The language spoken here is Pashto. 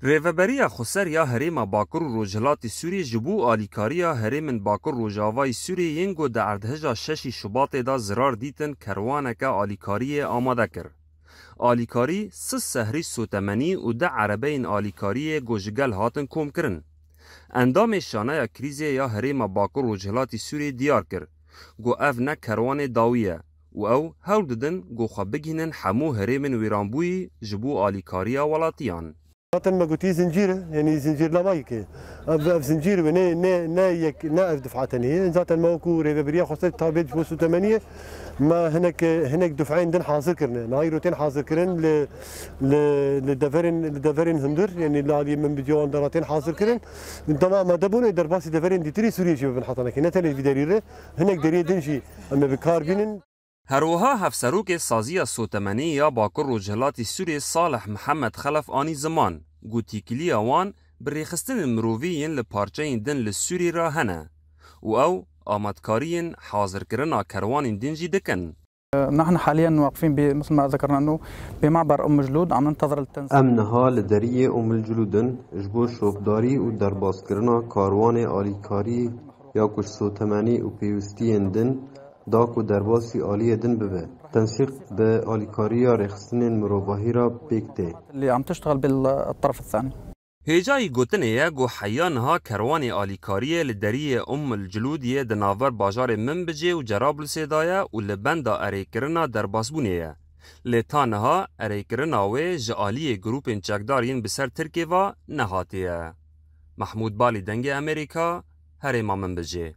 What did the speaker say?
ریوبریا خسریا هریم باکر و روجهلات سوری جبو آلیکاریا هریم باکر روجاوای سوری ینگو ده اردهجا ششی شباط دا زرار دیتن کروانک آلیکاری آماده کر. آلیکاری سس سهری سوتمنی و ده عربین آلیکاری گوشگل هاتن کوم کرن. اندام شانه کریزی یا هریم باکر روجهلات سوری دیار کر. گو اف نه کروان داویه. و او هول ددن گو خبگینن حمو هریم ویرانبوی جبو آلیکاریا ولاتیان. ما قلتي زنجيره يعني زنجير لا بايك زنجير نا دفعتني ذات الموكو ريفبريا خاصه تابج 85 ما هناك دفعين دن حاضر كرنا نايروتين حاضر كرن لدفرين هندر يعني اللي من بديون دراتين حاضر كرن تمام ما دبون درباسي دفرين دي تري سوريا شوف بنحطنا كنا تلي في داريره هناك داريه دنشي اما بكاربين هروها هفسروک سازی سوتمنی یا باکر روجهلات سوری صالح محمد خلف آنی زمان گوتیکلی وان بریخستن مروویین لپارچه دن لسوری را هنه و او آمدکارین حاضر کرنا کروان دنجی دکن. نحن حاليا واقفين مثل ما ذكرنا انه بمعبر ام الجلود عم ننتظر التنسيق. امنها لدريه ام الجلودن جبور شوفداري و درباسكرنا كاروان آليكاري یا کش سوتمنی و پیوستین دن داك و درباسي آلية دن ببه تنسيق بآليكاريا رخصتن مروباهي را بيكته اللي عم تشتغل بالطرف الثاني. هجاي گوتنه گو حیانها کروان آلیکاریه لدریه ام الجلودیه دناور باجار منبجه و جرابل سیدایه و لبندا اریکرنا درباسبونیه. لتانها اریکرنا و جالیه گروپین چکدارین بسر ترکیه و نهاتیه. محمود بالی دنگ امریکا هرما منبجه.